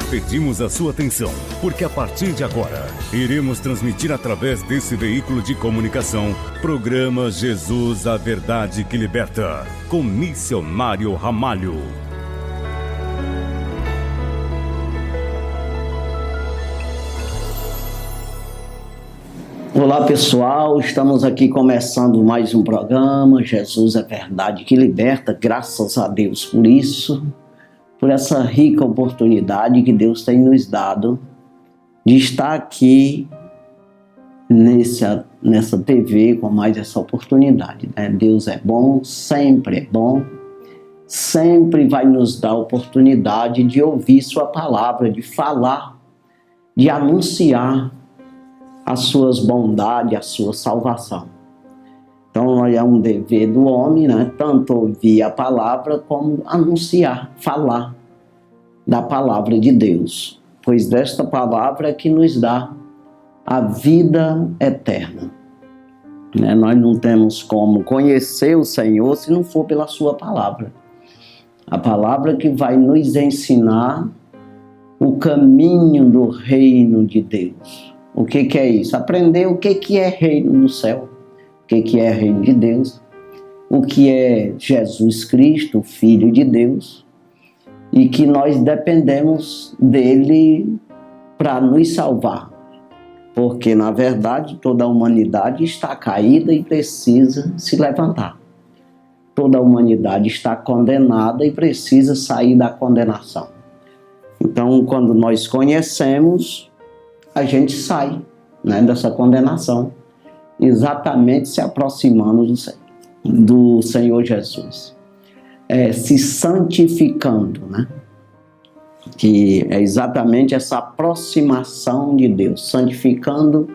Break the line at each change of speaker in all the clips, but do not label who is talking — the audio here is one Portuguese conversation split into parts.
Pedimos a sua atenção, porque a partir de agora, iremos transmitir através desse veículo de comunicação, programa Jesus, a Verdade que Liberta, com Missionário Ramalho.
Olá pessoal, estamos aqui começando mais um programa, Jesus é Verdade que Liberta, graças a Deus por isso, por essa rica oportunidade que Deus tem nos dado de estar aqui nessa TV com mais essa oportunidade, né? Deus é bom, sempre vai nos dar a oportunidade de ouvir sua palavra, de falar, de anunciar as suas bondades, a sua salvação. Então é um dever do homem, né? Tanto ouvir a palavra como anunciar, falar da palavra de Deus, pois desta palavra é que nos dá a vida eterna. Né? Nós não temos como conhecer o Senhor se não for pela sua palavra. A palavra que vai nos ensinar o caminho do reino de Deus. O que é isso? Aprender o que é reino no céu, o que é reino de Deus, o que é Jesus Cristo, Filho de Deus, e que nós dependemos dele para nos salvar. Porque, na verdade, toda a humanidade está caída e precisa se levantar. Toda a humanidade está condenada e precisa sair da condenação. Então, quando nós conhecemos, a gente sai, né, dessa condenação, exatamente se aproximando do Senhor Jesus, se santificando, né? Que é exatamente essa aproximação de Deus, santificando,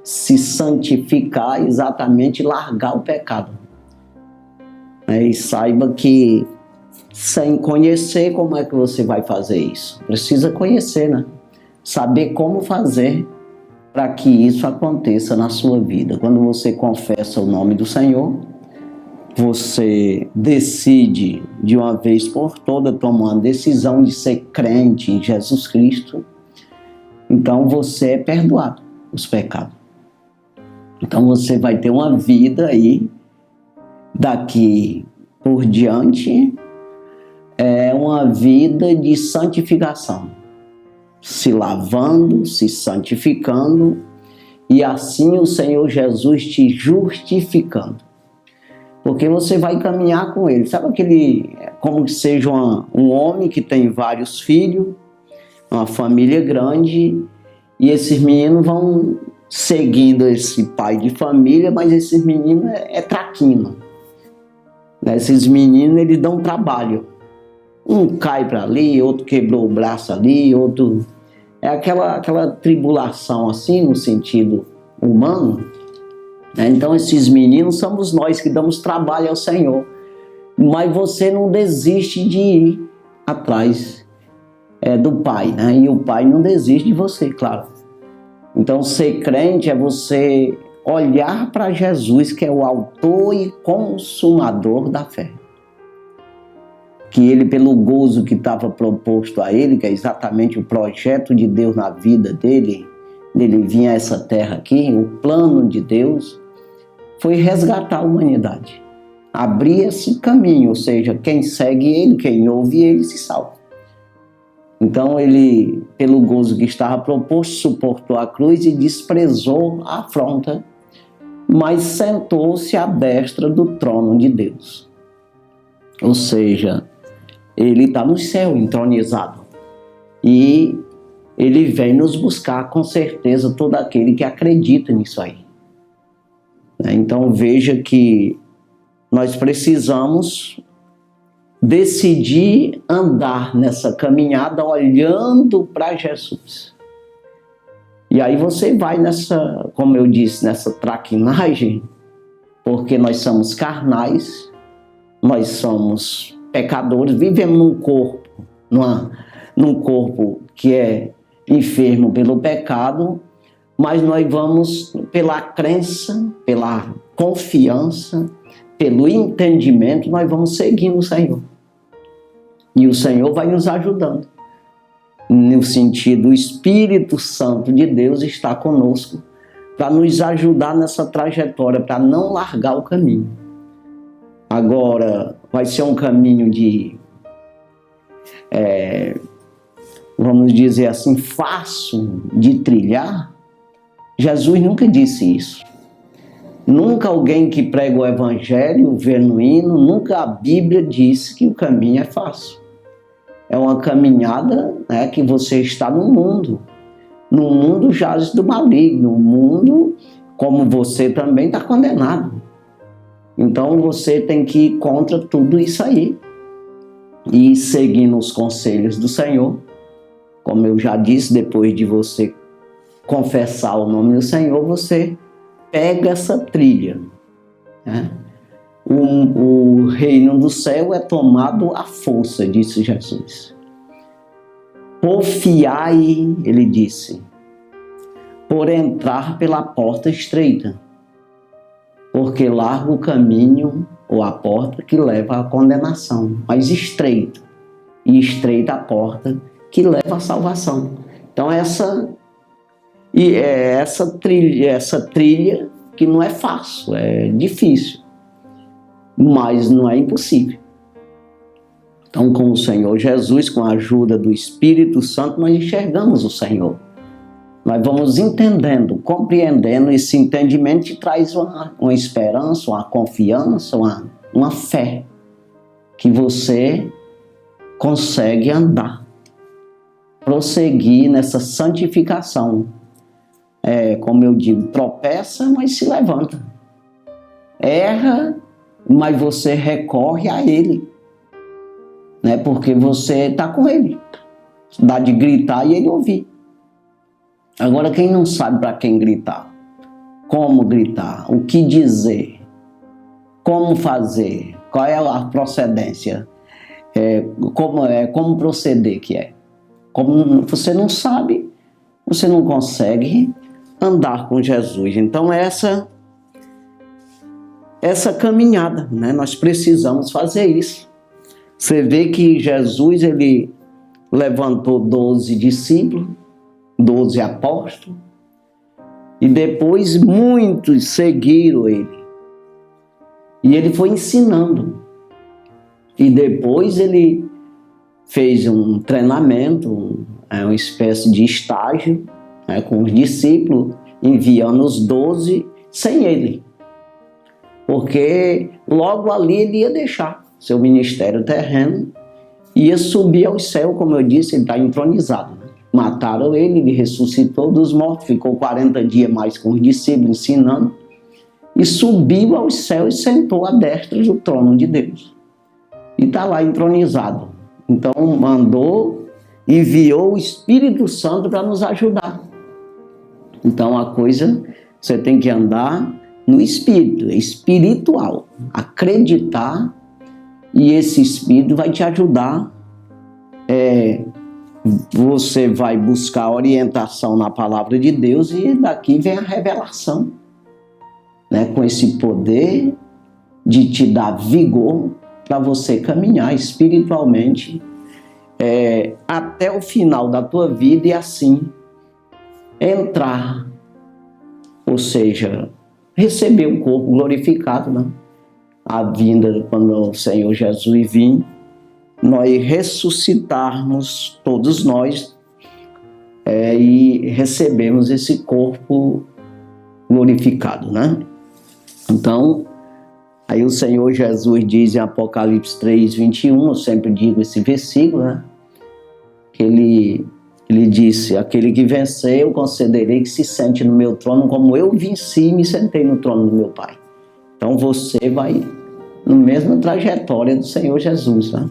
se santificar, exatamente largar o pecado. E saiba que sem conhecer, como é que você vai fazer isso? Precisa conhecer, né? Saber como fazer para que isso aconteça na sua vida. Quando você confessa o nome do Senhor, você decide de uma vez por todas tomar a decisão de ser crente em Jesus Cristo, então você é perdoado os pecados. Então você vai ter uma vida aí, daqui por diante, uma vida de santificação. Se lavando, se santificando, e assim o Senhor Jesus te justificando. Porque você vai caminhar com Ele. Sabe como que seja um homem que tem vários filhos, uma família grande, e esses meninos vão seguindo esse pai de família, mas esses meninos é traquino. Esses meninos, eles dão trabalho. Um cai para ali, outro quebrou o braço ali, outro... É aquela tribulação assim, no sentido humano. Então esses meninos somos nós que damos trabalho ao Senhor. Mas você não desiste de ir atrás do Pai, né? E o Pai não desiste de você, claro. Então ser crente é você olhar para Jesus, que é o autor e consumador da fé. Que ele, pelo gozo que estava proposto a ele, que é exatamente o projeto de Deus na vida dele vinha a essa terra aqui, o plano de Deus foi resgatar a humanidade, abrir esse caminho, ou seja, quem segue ele, quem ouve ele, se salva. Então ele, pelo gozo que estava proposto, suportou a cruz e desprezou a afronta, mas sentou-se à destra do trono de Deus. Ou seja, ele está no céu, entronizado. E ele vem nos buscar, com certeza, todo aquele que acredita nisso aí. Então veja que nós precisamos decidir andar nessa caminhada olhando para Jesus. E aí você vai nessa, como eu disse, nessa traquinagem, porque nós somos carnais, nós somos pecadores, vivemos num corpo que é enfermo pelo pecado, mas nós vamos pela crença, pela confiança, pelo entendimento, nós vamos seguindo o Senhor. E o Senhor vai nos ajudando. no sentido, o Espírito Santo de Deus está conosco para nos ajudar nessa trajetória, para não largar o caminho. Agora, vai ser um caminho de, vamos dizer assim, fácil de trilhar? Jesus nunca disse isso. Nunca alguém que prega o Evangelho genuíno, nunca a Bíblia disse que o caminho é fácil. É uma caminhada, né, que você está no mundo. No mundo jaz do maligno. O mundo, como você também, está condenado. Então você tem que ir contra tudo isso aí. E seguindo os conselhos do Senhor. Como eu já disse, depois de você confessar o nome do Senhor, você pega essa trilha, né? O reino do céu é tomado à força, disse Jesus. Porfiai, ele disse, por entrar pela porta estreita, porque largo o caminho ou a porta que leva à condenação, mas estreita, e estreita a porta que leva à salvação. Então essa trilha que não é fácil, é difícil, mas não é impossível. Então, com o Senhor Jesus, com a ajuda do Espírito Santo, nós enxergamos o Senhor. Nós vamos entendendo, compreendendo. Esse entendimento te traz uma esperança, uma confiança, uma fé, que você consegue andar, prosseguir nessa santificação. Como eu digo, tropeça, mas se levanta. Erra, mas você recorre a Ele, né? Porque você está com Ele. Dá de gritar e Ele ouvir. Agora, quem não sabe para quem gritar, como gritar, o que dizer, como fazer, qual é a procedência, como proceder que é. Como você não sabe, você não consegue andar com Jesus. Então essa caminhada, né? Nós precisamos fazer isso. Você vê que Jesus, ele levantou 12 discípulos, 12 apóstolos, e depois muitos seguiram ele. E ele foi ensinando. E depois ele fez um treinamento, uma espécie de estágio, né, com os discípulos, enviando os 12 sem ele. Porque logo ali ele ia deixar seu ministério terreno, ia subir ao céu, como eu disse, ele está entronizado. Né? Mataram ele ressuscitou dos mortos, ficou 40 dias mais com os discípulos ensinando, e subiu ao céu e sentou à destra do trono de Deus. E está lá entronizado. Então enviou o Espírito Santo para nos ajudar. Então a coisa, você tem que andar no Espírito, é espiritual, acreditar, e esse Espírito vai te ajudar. Você vai buscar orientação na palavra de Deus e daqui vem a revelação, né? Com esse poder de te dar vigor para você caminhar espiritualmente até o final da tua vida e assim entrar, ou seja, receber um corpo glorificado, né? A vinda, quando o Senhor Jesus vir, nós ressuscitarmos, todos nós, e recebemos esse corpo glorificado, né? Então, aí o Senhor Jesus diz em Apocalipse 3:21, eu sempre digo esse versículo, né? Que ele disse, aquele que vencer, eu concederei que se sente no meu trono, como eu venci e me sentei no trono do meu Pai. Então você vai na mesma trajetória do Senhor Jesus, né?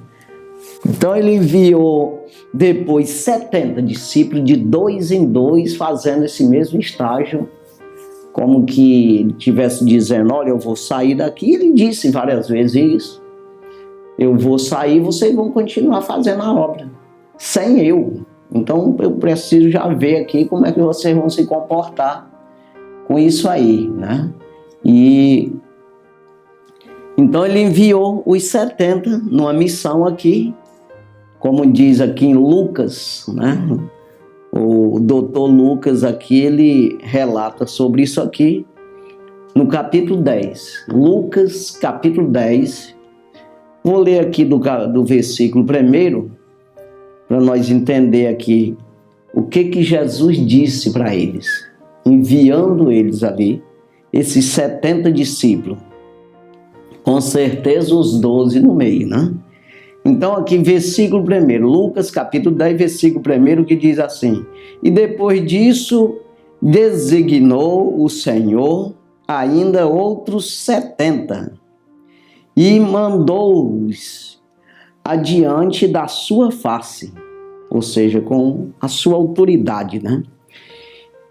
Então ele enviou depois 70 discípulos, de 2 em 2, fazendo esse mesmo estágio, como que ele estivesse dizendo, olha, eu vou sair daqui. Ele disse várias vezes isso. Eu vou sair, vocês vão continuar fazendo a obra, sem eu. Então eu preciso já ver aqui como é que vocês vão se comportar com isso aí, né? E então ele enviou os 70 numa missão aqui, como diz aqui em Lucas, né? O doutor Lucas aqui, ele relata sobre isso aqui no capítulo 10. Lucas, capítulo 10. Vou ler aqui do versículo 1, para nós entender aqui o que Jesus disse para eles, enviando eles ali, esses 70 discípulos. Com certeza os 12 no meio, né? Então aqui versículo 1, Lucas capítulo 10, versículo 1, que diz assim: E depois disso designou o Senhor ainda outros 70 e mandou-os adiante da sua face, ou seja, com a sua autoridade, né?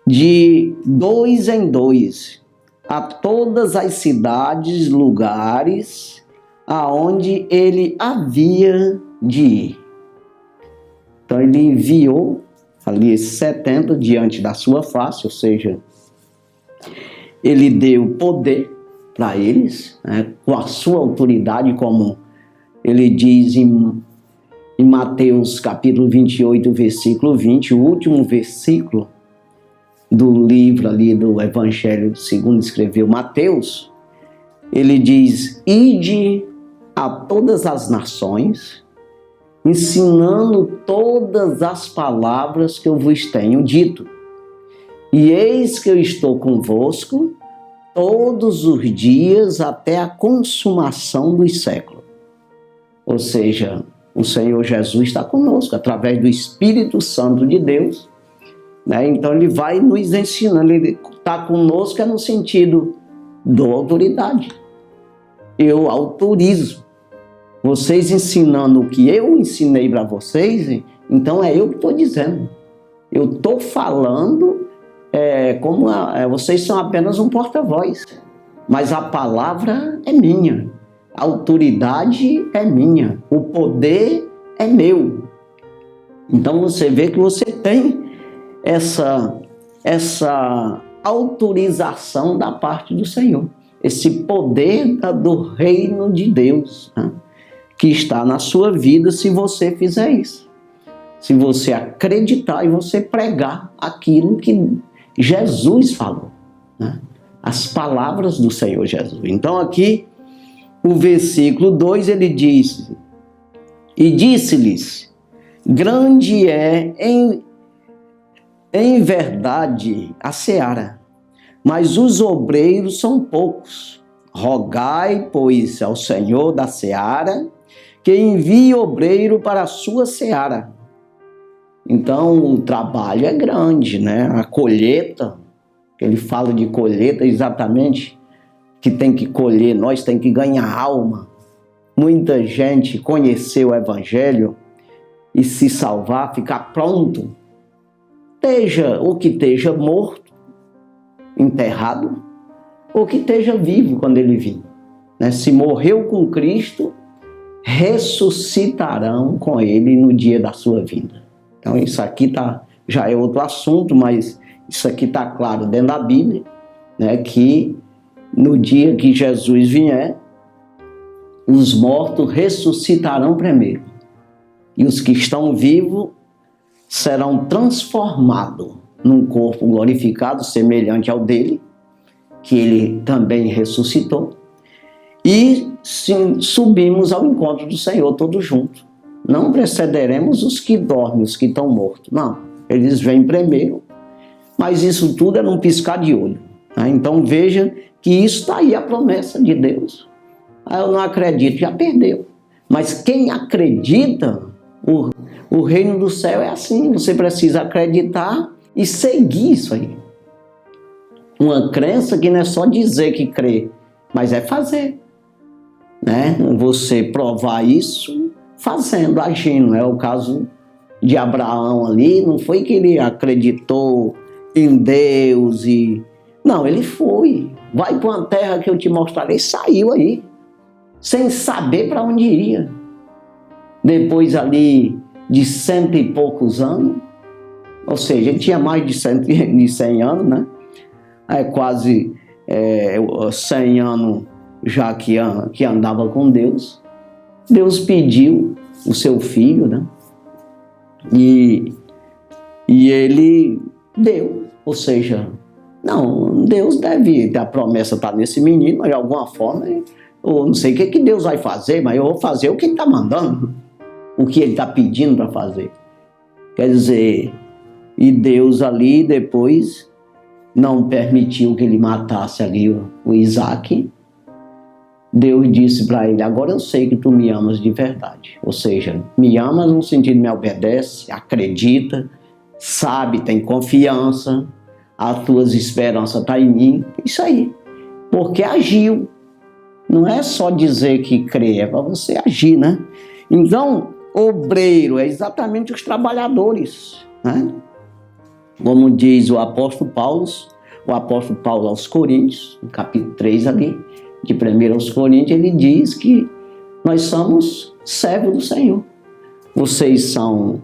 De 2 em 2, a todas as cidades, lugares aonde ele havia de ir. Então ele enviou ali esses 70 diante da sua face, ou seja, ele deu poder para eles, né, com a sua autoridade, como ele diz em Mateus capítulo 28, versículo 20, o último versículo do livro ali do Evangelho segundo escreveu Mateus. Ele diz: Ide a todas as nações, ensinando todas as palavras que eu vos tenho dito. E eis que eu estou convosco todos os dias até a consumação dos séculos. Ou seja, o Senhor Jesus está conosco através do Espírito Santo de Deus, né? Então ele vai nos ensinando, ele está conosco no sentido da autoridade. Eu autorizo. Vocês ensinando o que eu ensinei para vocês, então é eu que estou dizendo. Eu estou falando vocês são apenas um porta-voz, mas a palavra é minha, a autoridade é minha, o poder é meu. Então você vê que você tem essa autorização da parte do Senhor, esse poder do reino de Deus, né, que está na sua vida se você fizer isso. Se você acreditar e você pregar aquilo que Jesus falou, né? As palavras do Senhor Jesus. Então aqui, o versículo 2, ele diz: E disse-lhes, grande é em verdade a seara, mas os obreiros são poucos. Rogai, pois, ao Senhor da seara, que envie obreiro para a sua seara. Então o trabalho é grande, né? A colheita, ele fala de colheita exatamente, que tem que colher, nós tem que ganhar alma. Muita gente conhecer o Evangelho e se salvar, ficar pronto, ou que esteja morto, enterrado, ou que esteja vivo quando ele vir, né? Se morreu com Cristo, ressuscitarão com ele no dia da sua vinda. Então isso aqui já é outro assunto, mas isso aqui está claro dentro da Bíblia, né, que no dia que Jesus vier, os mortos ressuscitarão primeiro. E os que estão vivos serão transformados num corpo glorificado, semelhante ao dele, que ele também ressuscitou. E sim, subimos ao encontro do Senhor todos juntos. Não precederemos os que dormem, os que estão mortos. Não, eles vêm primeiro. Mas isso tudo é num piscar de olho, né? Então veja que isso está aí, a promessa de Deus. Eu não acredito, já perdeu. Mas quem acredita, o reino do céu é assim. Você precisa acreditar e seguir isso aí. Uma crença que não é só dizer que crê, mas é fazer, né? Você provar isso fazendo, agindo. É o caso de Abraão ali, não foi que ele acreditou em Deus e... Não, ele foi. Vai para uma terra que eu te mostrarei, saiu aí, sem saber para onde ia. Depois ali de 100 e poucos anos, ou seja, ele tinha mais de 100 anos, né? É quase 100 anos já que andava com Deus. Deus pediu o seu filho, né? E ele deu, ou seja, não, Deus deve, a promessa está nesse menino, mas de alguma forma, eu não sei o que Deus vai fazer, mas eu vou fazer o que ele está mandando, o que ele está pedindo para fazer. Quer dizer, e Deus ali depois não permitiu que ele matasse ali o Isaac. Deus disse para ele: agora eu sei que tu me amas de verdade. Ou seja, me amas no sentido me obedece, acredita, sabe, tem confiança, as tuas esperanças estão em mim. Isso aí. Porque agiu. Não é só dizer que crê, é para você agir, né? Então, obreiro é exatamente os trabalhadores, né? Como diz o apóstolo Paulo aos Coríntios, no capítulo 3 ali, de 1 aos Coríntios, ele diz que nós somos servos do Senhor. Vocês são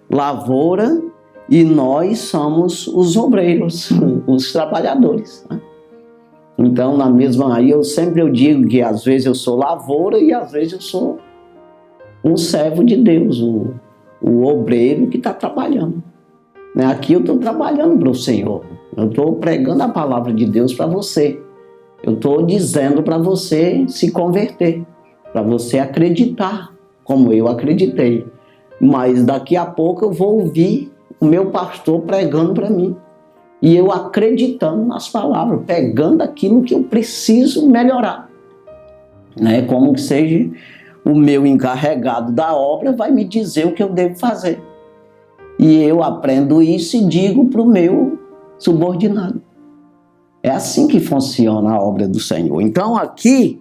lavoura e nós somos os obreiros, os trabalhadores, né? Então, na mesma aí, eu sempre digo que às vezes eu sou lavoura e às vezes eu sou um servo de Deus, o obreiro que está trabalhando. Aqui eu estou trabalhando para o Senhor, eu estou pregando a palavra de Deus para você. Eu estou dizendo para você se converter, para você acreditar, como eu acreditei. Mas daqui a pouco eu vou ouvir o meu pastor pregando para mim. E eu acreditando nas palavras, pegando aquilo que eu preciso melhorar. Como que seja, o meu encarregado da obra vai me dizer o que eu devo fazer. E eu aprendo isso e digo para o meu subordinado. É assim que funciona a obra do Senhor. Então aqui,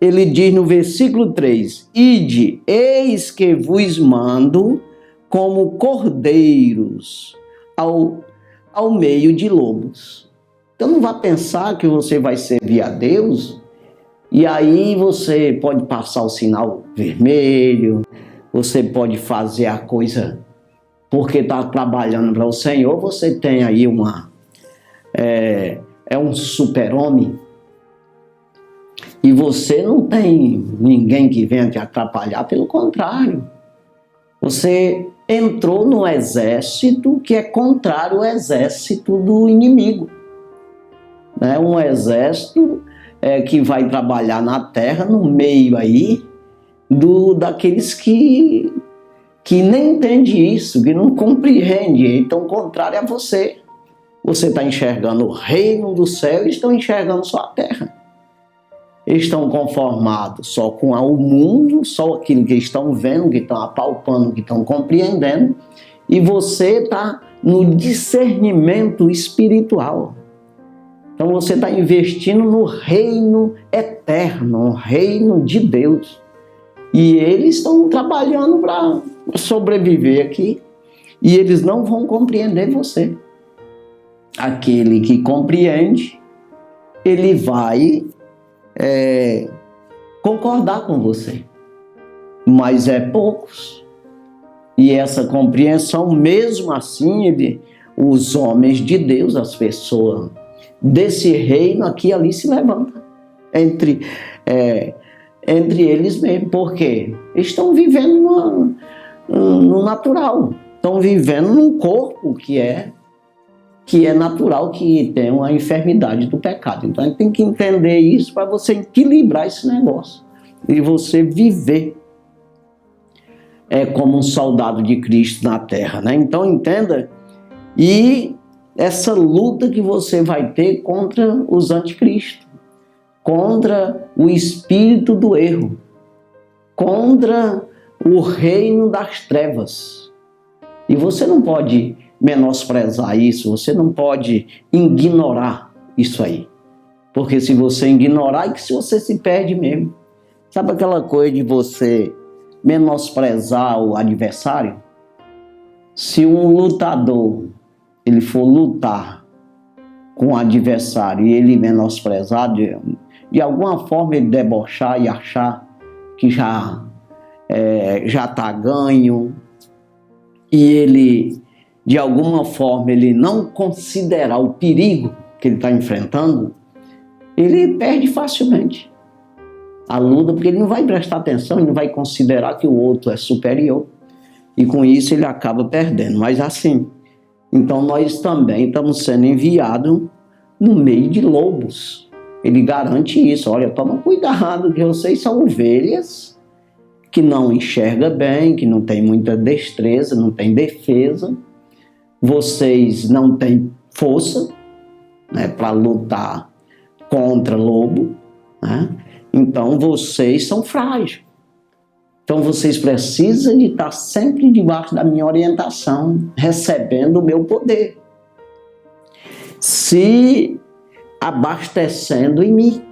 ele diz no versículo 3, ide, eis que vos mando como cordeiros ao meio de lobos. Então não vá pensar que você vai servir a Deus e aí você pode passar o sinal vermelho, você pode fazer a coisa porque está trabalhando para o Senhor, você tem aí um super-homem e você não tem ninguém que venha te atrapalhar, pelo contrário. Você entrou no exército que é contrário ao exército do inimigo. Um exército que vai trabalhar na terra, no meio aí, daqueles que nem entende isso, que não compreende, então contrário a você. Você está enxergando o reino do céu e estão enxergando só a terra. Eles estão conformados só com o mundo, só aquilo que estão vendo, que estão apalpando, que estão compreendendo, e você está no discernimento espiritual. Então você está investindo no reino eterno, no reino de Deus. E eles estão trabalhando para sobreviver aqui, e eles não vão compreender você. Aquele que compreende, ele vai concordar com você, mas é poucos. E essa compreensão, mesmo assim, os homens de Deus, as pessoas desse reino aqui e ali se levantam entre eles mesmos, porque estão vivendo no natural, estão vivendo num corpo que é natural, que tem uma enfermidade do pecado. Então a gente tem que entender isso para você equilibrar esse negócio e você viver como um soldado de Cristo na terra, né? Então entenda, e essa luta que você vai ter contra os anticristos, contra o espírito do erro, contra o reino das trevas. E você não pode menosprezar isso, você não pode ignorar isso aí. Porque se você ignorar, é que se você se perde mesmo. Sabe aquela coisa de você menosprezar o adversário? Se um lutador, ele for lutar com o adversário e ele menosprezar, de alguma forma ele debochar e achar que já está ganho, e ele, de alguma forma, ele não considerar o perigo que ele está enfrentando, ele perde facilmente a luta, porque ele não vai prestar atenção, ele não vai considerar que o outro é superior. e com isso ele acaba perdendo. Mas assim, então nós também estamos sendo enviados no meio de lobos. Ele garante isso. Olha, toma cuidado, que vocês são ovelhas que não enxerga bem, que não tem muita destreza, não tem defesa. Vocês não têm força, né, para lutar contra lobo, né? Então vocês são frágeis. Então vocês precisam de estar sempre debaixo da minha orientação, recebendo o meu poder, se abastecendo em mim,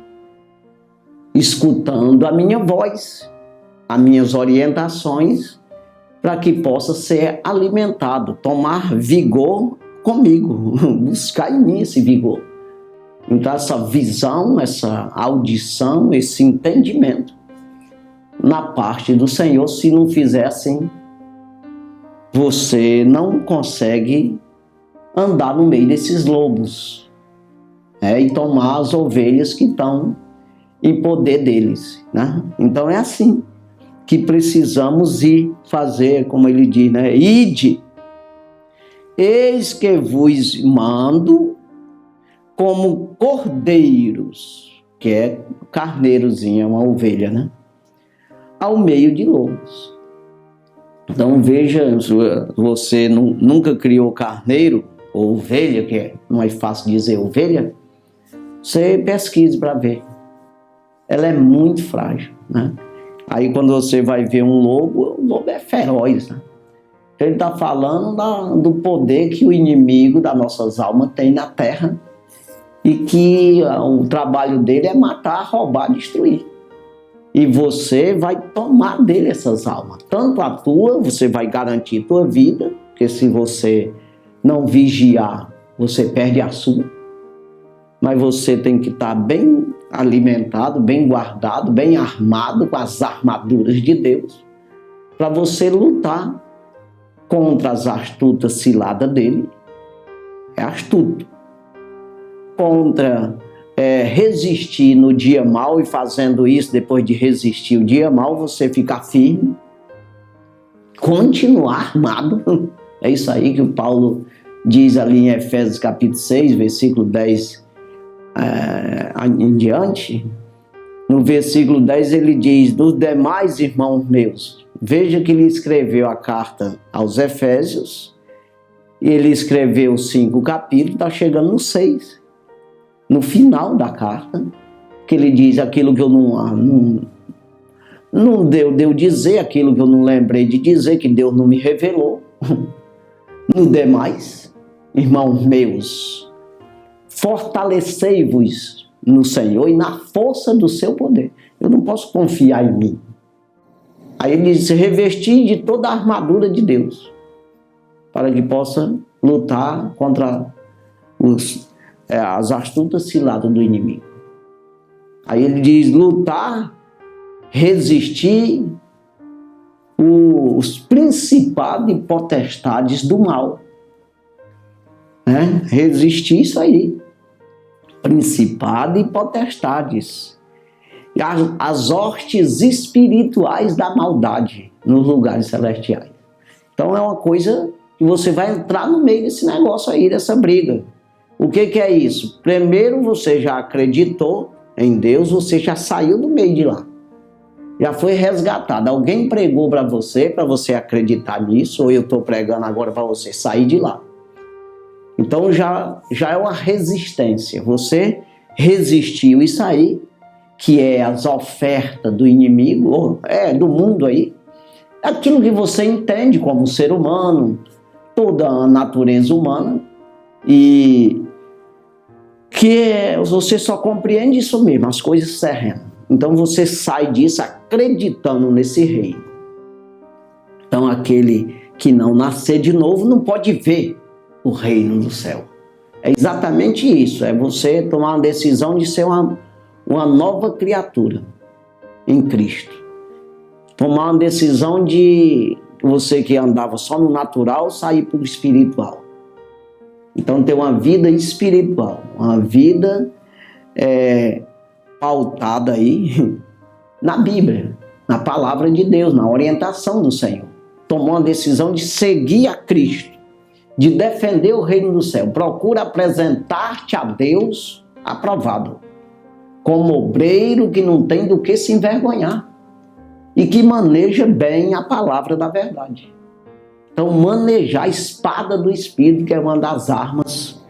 escutando a minha voz, as minhas orientações, para que possa ser alimentado, tomar vigor comigo, buscar em mim esse vigor. Então essa visão, essa audição, esse entendimento na parte do Senhor, se não fizer assim, você não consegue andar no meio desses lobos, e tomar as ovelhas que estão em poder deles, né? Então é assim que precisamos ir fazer, como ele diz, né? Ide, eis que vos mando como cordeiros, que é carneirozinho, é uma ovelha, né? Ao meio de lobos. Então veja, se você nunca criou carneiro ou ovelha, que não é fácil dizer ovelha, você pesquise para ver. Ela é muito frágil, né? Aí quando você vai ver um lobo, o lobo é feroz, né? Ele está falando do poder que o inimigo das nossas almas tem na terra e que o trabalho dele é matar, roubar, destruir. E você vai tomar dele essas almas. Tanto a tua, você vai garantir a tua vida, porque se você não vigiar, você perde a sua. Mas você tem que estar bem alimentado, bem guardado, bem armado com as armaduras de Deus, para você lutar contra as astutas ciladas dele. É astuto. Contra resistir no dia mau, e fazendo isso, depois de resistir o dia mau, você ficar firme, continuar armado. É isso aí que o Paulo diz ali em Efésios capítulo 6, versículo 10 em diante. No versículo 10 ele diz: dos demais irmãos meus, veja que ele escreveu a carta aos Efésios, ele escreveu 5 capítulos, está chegando no 6. No final da carta, que ele diz aquilo que eu não deu dizer, aquilo que eu não lembrei de dizer, que Deus não me revelou. No demais, irmãos meus, fortalecei-vos no Senhor e na força do seu poder. Eu não posso confiar em mim. Aí ele diz: revestir de toda a armadura de Deus, para que possa lutar contra as astutas ciladas do inimigo. Aí ele diz: lutar, resistir os principados e potestades do mal. Resistir isso aí. Principado e potestades. E as hostes espirituais da maldade nos lugares celestiais. Então é uma coisa que você vai entrar no meio desse negócio aí, dessa briga. O que é isso? Primeiro, você já acreditou em Deus, você já saiu do meio de lá. Já foi resgatado. Alguém pregou para você acreditar nisso, ou eu estou pregando agora para você sair de lá. Então já é uma resistência. Você resistiu isso aí, que é as ofertas do inimigo, do mundo aí. Aquilo que você entende como ser humano, toda a natureza humana, e que você só compreende isso mesmo, as coisas terrenas. Então você sai disso acreditando nesse reino. Então aquele que não nascer de novo não pode ver o reino do céu. É exatamente isso, é você tomar uma decisão de ser uma nova criatura em Cristo. Tomar uma decisão de você que andava só no natural, sair para o espiritual. Então ter uma vida espiritual, uma vida pautada aí na Bíblia, na palavra de Deus, na orientação do Senhor. tomou uma decisão de seguir a Cristo, de defender o reino do céu, procura apresentar-te a Deus aprovado, como obreiro que não tem do que se envergonhar e que maneja bem a palavra da verdade. Então, manejar a espada do Espírito, que é uma das armas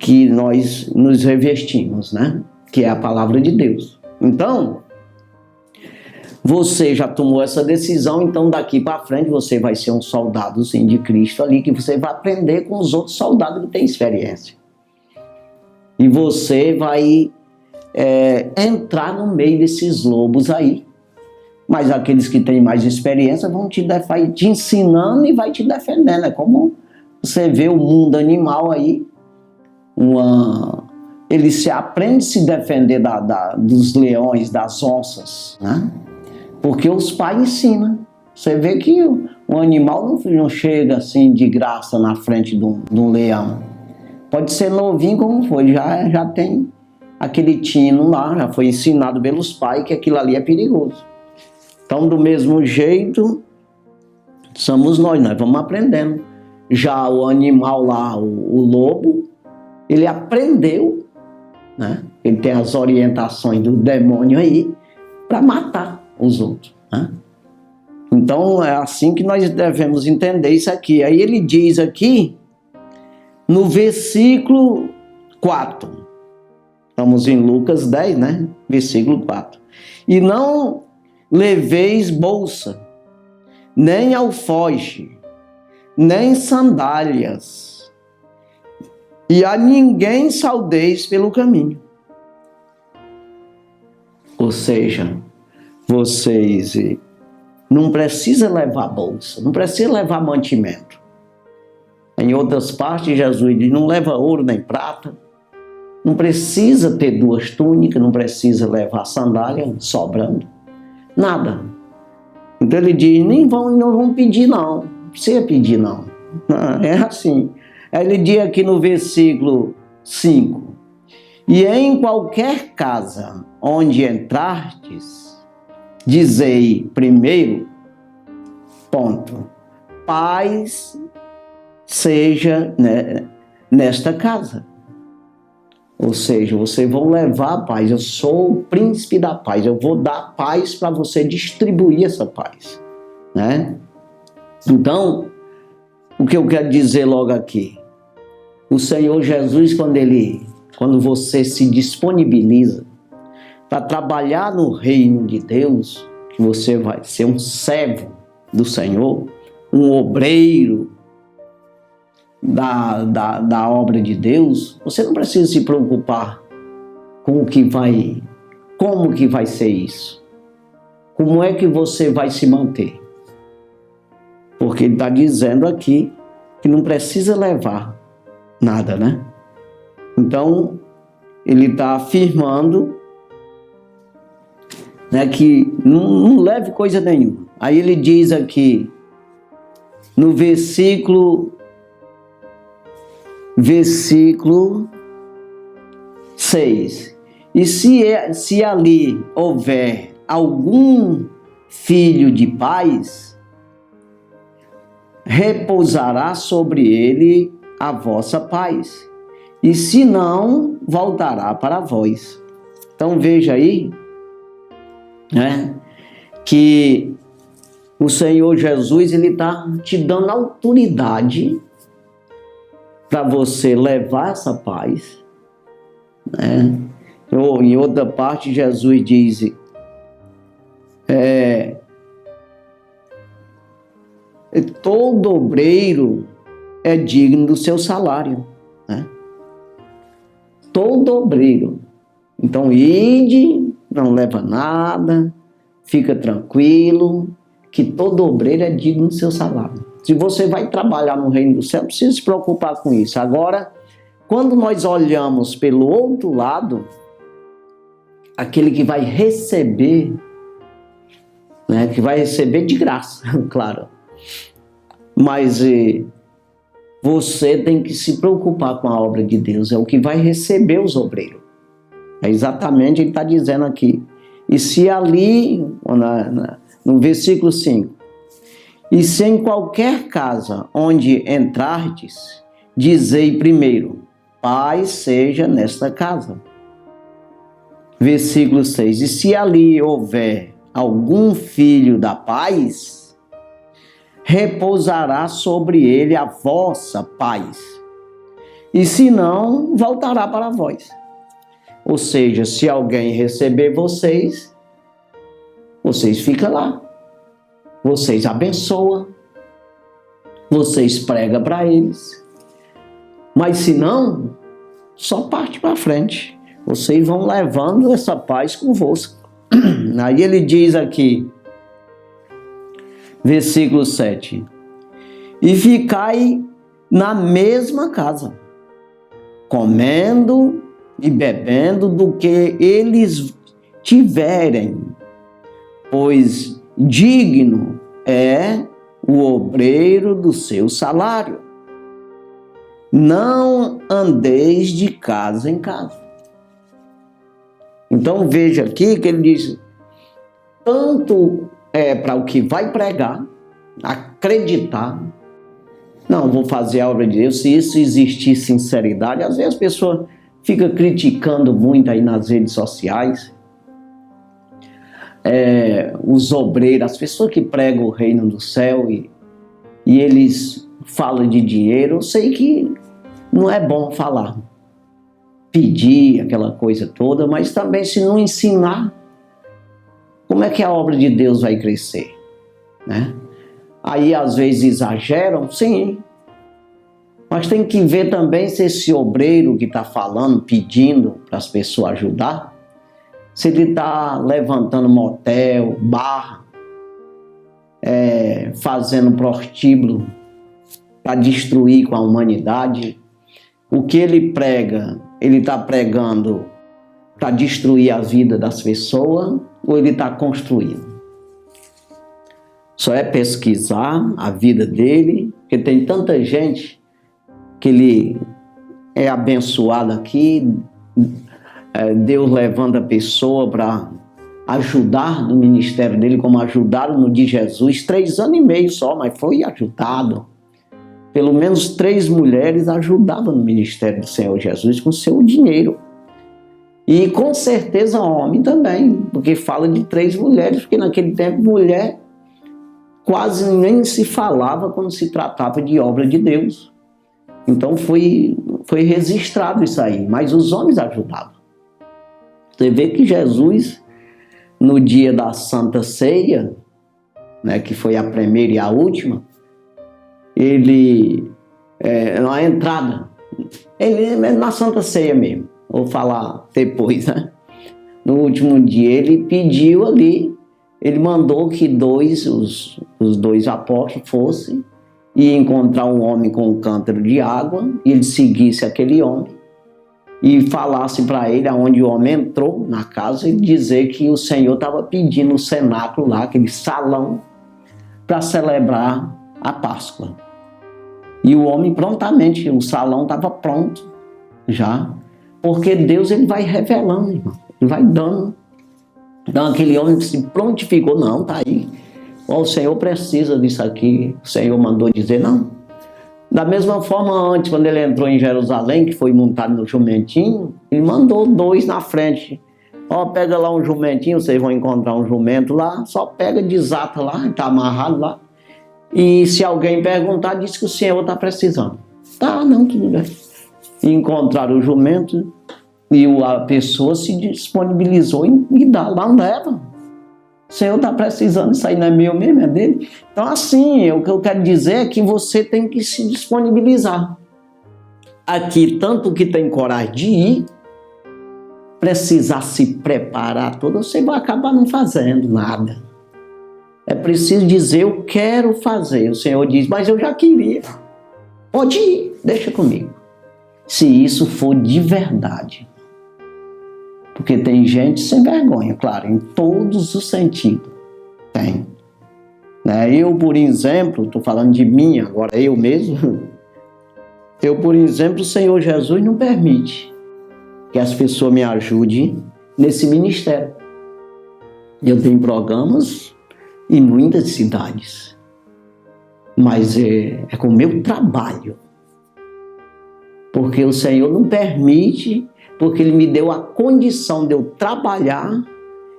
que nós nos revestimos, né? Que é a palavra de Deus. Então, você já tomou essa decisão, então daqui para frente você vai ser um soldadozinho de Cristo ali, que você vai aprender com os outros soldados que têm experiência. E você vai entrar no meio desses lobos aí. Mas aqueles que têm mais experiência vão te ensinando e vai te defendendo. É como você vê o mundo animal aí. Ele se aprende a se defender dos leões, das onças, né? Porque os pais ensinam. Você vê que o animal não chega assim de graça na frente de um leão. Pode ser novinho como foi, já tem aquele tino lá, já foi ensinado pelos pais que aquilo ali é perigoso. Então, do mesmo jeito, somos nós vamos aprendendo. Já o animal lá, o lobo, ele aprendeu, né? Ele tem as orientações do demônio aí para matar os outros, né? Então, é assim que nós devemos entender isso aqui. Aí ele diz aqui, no versículo 4, estamos em Lucas 10, né? Versículo 4. E não leveis bolsa, nem alforje, nem sandálias, e a ninguém saudeis pelo caminho. Ou seja, vocês não precisam levar bolsa, não precisam levar mantimento. Em outras partes, Jesus diz, não leva ouro nem prata, não precisa ter 2 túnicas, não precisa levar sandália sobrando. Nada. Então ele diz, não vão pedir não precisa pedir não. É assim. Aí ele diz aqui no versículo 5, e em qualquer casa onde entrardes, dizei primeiro, paz seja nesta casa. Ou seja, vocês vão levar a paz. Eu sou o príncipe da paz. Eu vou dar paz para você distribuir essa paz, né? Então, o que eu quero dizer logo aqui? O Senhor Jesus, quando você se disponibiliza para trabalhar no reino de Deus, que você vai ser um servo do Senhor, um obreiro da obra de Deus, você não precisa se preocupar com como que vai ser isso. Como é que você vai se manter? Porque ele está dizendo aqui que não precisa levar nada, né? Então, ele está afirmando, né, que não leve coisa nenhuma. Aí ele diz aqui, no versículo 6, e se ali houver algum filho de paz, repousará sobre ele a vossa paz, e se não, voltará para vós. Então veja aí, né, que o Senhor Jesus, ele está te dando autoridade para você levar essa paz, né? Em outra parte, Jesus diz, todo obreiro é digno do seu salário, né? Todo obreiro. Então, ide, não leva nada, fica tranquilo, que todo obreiro é digno do seu salário. Se você vai trabalhar no reino do céu, não precisa se preocupar com isso. Agora, quando nós olhamos pelo outro lado, aquele que vai receber, né, que vai receber de graça, claro. Mas você tem que se preocupar com a obra de Deus, é o que vai receber os obreiros. É exatamente, ele está dizendo aqui. E se ali, no versículo 5, E se em qualquer casa onde entrardes, dizei primeiro, paz seja nesta casa. Versículo 6. E se ali houver algum filho da paz, repousará sobre ele a vossa paz. E se não, voltará para vós. Ou seja, se alguém receber vocês ficam lá. Vocês abençoam. Vocês pregam para eles. Mas se não, só parte para frente. Vocês vão levando essa paz convosco. Aí ele diz aqui, versículo 7. E ficai na mesma casa, comendo e bebendo do que eles tiverem, pois digno é o obreiro do seu salário. Não andeis de casa em casa. Então veja aqui que ele diz, tanto para o que vai pregar, acreditar, não, vou fazer a obra de Deus, se isso existir sinceridade. Às vezes a pessoa fica criticando muito aí nas redes sociais, os obreiros, as pessoas que pregam o reino do céu e eles falam de dinheiro. Eu sei que não é bom falar, pedir aquela coisa toda, mas também se não ensinar, como é que a obra de Deus vai crescer, né? Aí às vezes exageram, sim, mas tem que ver também se esse obreiro que está falando, pedindo para as pessoas ajudar, se ele está levantando motel, bar, fazendo prostíbulo para destruir com a humanidade. O que ele prega, ele está pregando para destruir a vida das pessoas ou ele está construindo? Só é pesquisar a vida dele, porque tem tanta gente que ele é abençoado aqui, Deus levanta a pessoa para ajudar no ministério dele, como ajudaram no de Jesus, 3 anos e meio só, mas foi ajudado. Pelo menos 3 mulheres ajudavam no ministério do Senhor Jesus com seu dinheiro. E com certeza homem também, porque fala de 3 mulheres, porque naquele tempo mulher quase nem se falava quando se tratava de obra de Deus. Então foi registrado isso aí, mas os homens ajudavam. Você vê que Jesus, no dia da Santa Ceia, né, que foi a primeira e a última, ele, na entrada, ele na Santa Ceia mesmo, vou falar depois, né? No último dia ele pediu ali, ele mandou que os 2 apóstolos fossem e encontrar um homem com um cântaro de água, e ele seguisse aquele homem e falasse para ele, aonde o homem entrou na casa, e dizer que o Senhor estava pedindo o cenáculo lá, aquele salão, para celebrar a Páscoa. E o homem prontamente, o salão estava pronto já, porque Deus ele vai revelando, irmão, ele vai dando. Então aquele homem se prontificou, não, tá aí, o Senhor precisa disso aqui, o Senhor mandou dizer não. Da mesma forma, antes, quando ele entrou em Jerusalém, que foi montado no jumentinho, ele mandou 2 na frente. Pega lá um jumentinho, vocês vão encontrar um jumento lá, só pega, desata lá, está amarrado lá. E se alguém perguntar, diz que o Senhor está precisando. Tá, não, tudo bem. E encontraram o jumento e a pessoa se disponibilizou em dar lá, leva. O Senhor está precisando, isso aí não é meu mesmo, é dele. Então assim, o que eu quero dizer é que você tem que se disponibilizar. Aqui, tanto que tem coragem de ir, precisar se preparar todo, você vai acabar não fazendo nada. É preciso dizer, eu quero fazer. O Senhor diz, mas eu já queria. Pode ir, deixa comigo. Se isso for de verdade. Porque tem gente sem vergonha, claro, em todos os sentidos. Tem. Eu, por exemplo, estou falando de mim agora, eu mesmo. Eu, por exemplo, o Senhor Jesus não permite que as pessoas me ajudem nesse ministério. Eu tenho programas em muitas cidades. mas é com o meu trabalho. Porque o Senhor não permite, porque Ele me deu a condição de eu trabalhar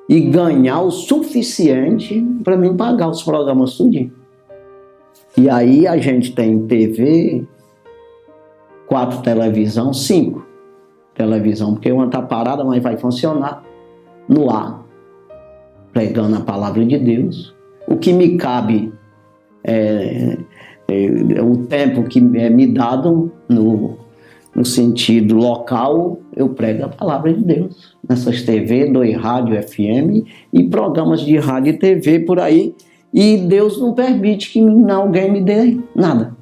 e ganhar o suficiente para mim pagar os programas tudinho. E aí a gente tem TV, 4 televisão, 5 televisão, porque uma está parada, mas vai funcionar no ar, pregando a palavra de Deus. O que me cabe o tempo que é me dado no sentido local, eu prego a palavra de Deus. Nessas TV, rádio FM e programas de rádio e TV por aí. E Deus não permite que alguém me dê nada.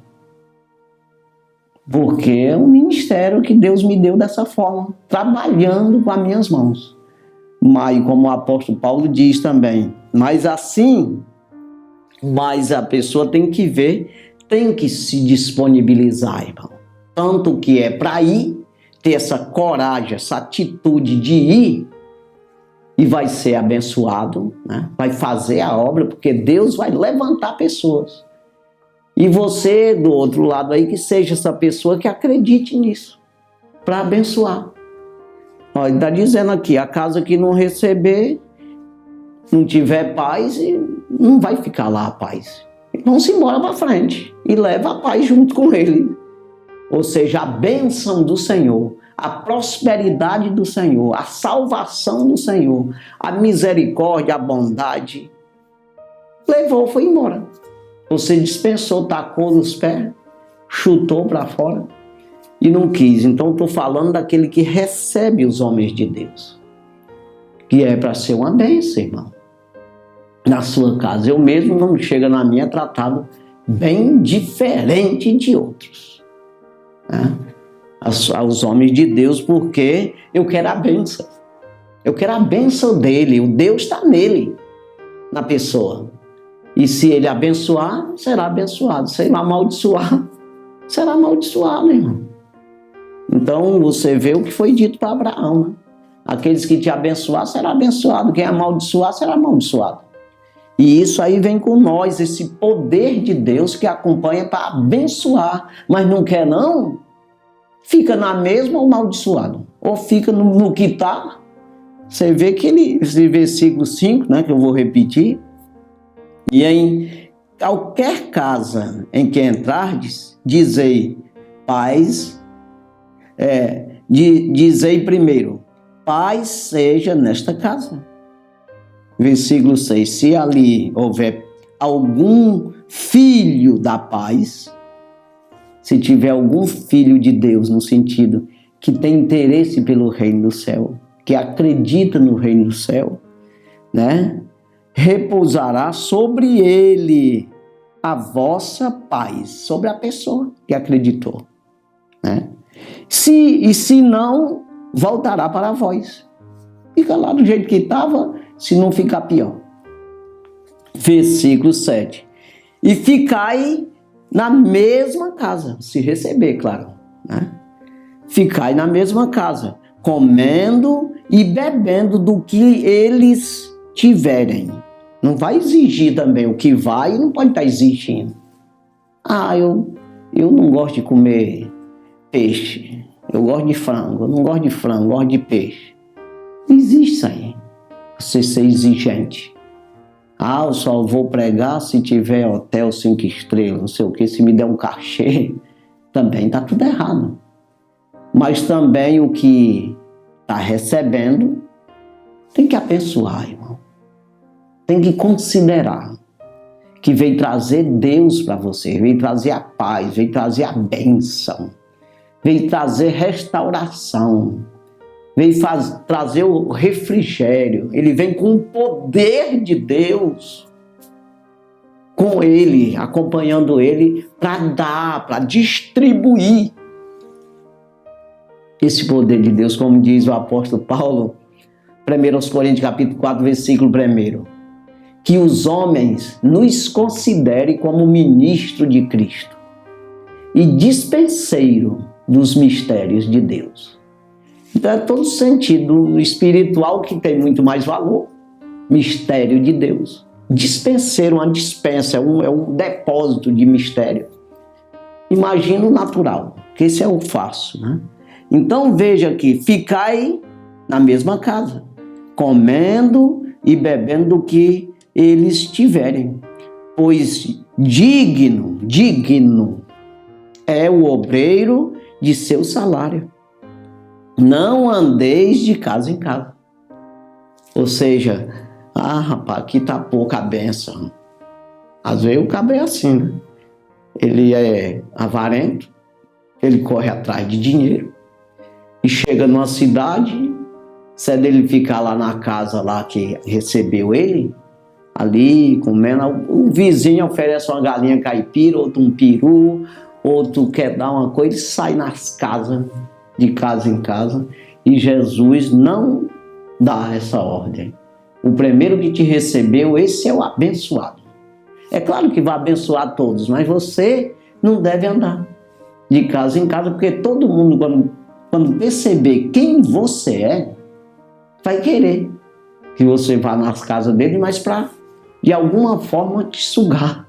Porque é um ministério que Deus me deu dessa forma, trabalhando com as minhas mãos. Mas, como o apóstolo Paulo diz também, mas a pessoa tem que ver, tem que se disponibilizar, irmão. Tanto que é para ir, ter essa coragem, essa atitude de ir, e vai ser abençoado, né? Vai fazer a obra, porque Deus vai levantar pessoas. E você, do outro lado aí, que seja essa pessoa que acredite nisso, para abençoar. Ó, ele está dizendo aqui, a casa que não receber, não tiver paz, não vai ficar lá a paz. Vão-se embora para frente e leva a paz junto com ele. Ou seja, a bênção do Senhor, a prosperidade do Senhor, a salvação do Senhor, a misericórdia, a bondade, levou, foi embora. Você dispensou, tacou nos pés, chutou para fora e não quis. Então estou falando daquele que recebe os homens de Deus, que é para ser uma bênção, irmão, na sua casa. Eu mesmo, quando chega na minha, tratado bem diferente de outros, né? Aos homens de Deus, porque eu quero a bênção. Eu quero a bênção dele. O Deus está nele, na pessoa. E se ele abençoar, será abençoado. Se ele amaldiçoar, será amaldiçoado, irmão. Então você vê o que foi dito para Abraão, né? Aqueles que te abençoar, será abençoado. Quem amaldiçoar, será amaldiçoado. E isso aí vem com nós, esse poder de Deus que acompanha para abençoar. Mas não quer não? Fica na mesma ou amaldiçoado. Ou fica no que está. Você vê que esse versículo 5, né, que eu vou repetir. E em qualquer casa em que entrardes, dizei paz, dizei primeiro, paz seja nesta casa. Versículo 6, se ali houver algum filho da paz, se tiver algum filho de Deus, no sentido que tem interesse pelo reino do céu, que acredita no reino do céu, né? Repousará sobre ele a vossa paz, sobre a pessoa que acreditou, né? Se não, voltará para vós. Fica lá do jeito que estava, se não ficar pior. Versículo 7. E ficai na mesma casa, se receber, claro, né? Ficai na mesma casa, comendo e bebendo do que eles tiverem. Não vai exigir também o que vai, não pode estar exigindo. Eu não gosto de comer peixe, eu gosto de frango, eu não gosto de frango, eu gosto de peixe. Não existe isso aí, você ser exigente. Eu só vou pregar se tiver hotel 5 estrelas, não sei o que, se me der um cachê, também está tudo errado. Mas também o que está recebendo, tem que abençoar, irmão. Tem que considerar que veio trazer Deus para você, veio trazer a paz, veio trazer a bênção, veio trazer restauração, veio trazer o refrigério. Ele vem com o poder de Deus, com ele, acompanhando ele, para dar, para distribuir esse poder de Deus, como diz o apóstolo Paulo, 1 Coríntios capítulo 4, versículo 1. Que os homens nos considerem como ministro de Cristo e dispenseiro dos mistérios de Deus. Então é todo sentido espiritual que tem muito mais valor. Mistério de Deus, dispenseiro, uma dispensa, é um depósito de mistério. Imagina o natural, que esse é o fácil, né? Então veja aqui, ficai na mesma casa, comendo e bebendo do que eles tiverem, pois digno é o obreiro de seu salário. Não andeis de casa em casa. Ou seja, rapaz, aqui tá pouca bênção. Às vezes o cabo é assim, né? Ele é avarento, ele corre atrás de dinheiro e chega numa cidade, se é dele ficar lá na casa lá que recebeu ele, ali comendo, o vizinho oferece uma galinha caipira, outro um peru, outro quer dar uma coisa, ele sai nas casas, de casa em casa, e Jesus não dá essa ordem. O primeiro que te recebeu, esse é o abençoado. É claro que vai abençoar todos, mas você não deve andar de casa em casa, porque todo mundo, quando perceber quem você é, vai querer que você vá nas casas dele, mas para, de alguma forma, te sugar.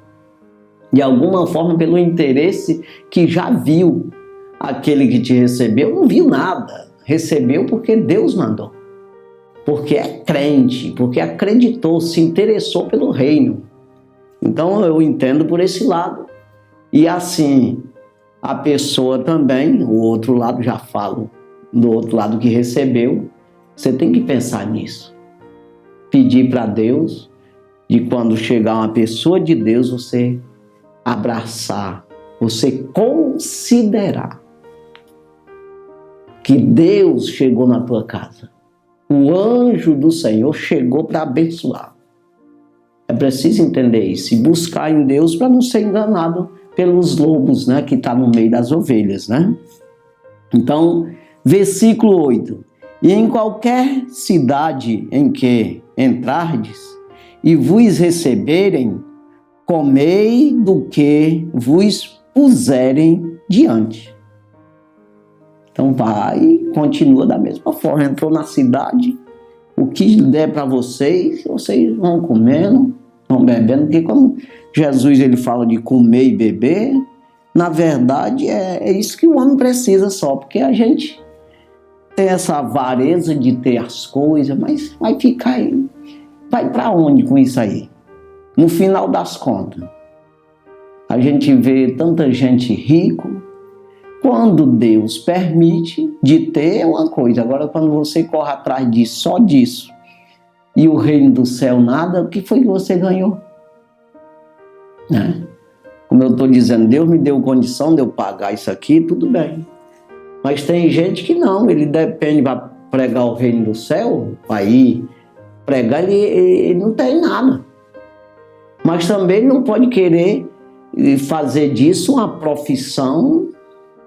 De alguma forma, pelo interesse que já viu. Aquele que te recebeu não viu nada. Recebeu porque Deus mandou. Porque é crente, porque acreditou, se interessou pelo reino. Então eu entendo por esse lado. E assim, a pessoa também, o outro lado, já falo, do outro lado que recebeu, você tem que pensar nisso. Pedir para Deus, de quando chegar uma pessoa de Deus, você abraçar, você considerar que Deus chegou na tua casa. O anjo do Senhor chegou para abençoar. É preciso entender isso e buscar em Deus para não ser enganado pelos lobos, né, que está no meio das ovelhas, né? Então, versículo 8. E em qualquer cidade em que entrardes e vos receberem, comei do que vos puserem diante. Então vai e continua da mesma forma. Entrou na cidade, o que der para vocês vão comendo, vão bebendo, porque quando Jesus ele fala de comer e beber, na verdade é isso que o homem precisa só, porque a gente tem essa avareza de ter as coisas, mas vai ficar aí, vai para onde com isso aí? No final das contas, a gente vê tanta gente rico. Quando Deus permite de ter uma coisa, agora quando você corre atrás disso, só disso, e o reino do céu nada, o que foi que você ganhou? Né? Como eu estou dizendo, Deus me deu condição de eu pagar isso aqui, tudo bem. Mas tem gente que não, ele depende, vai pregar o reino do céu, vai ir pregar, ele não tem nada. Mas também não pode querer fazer disso uma profissão,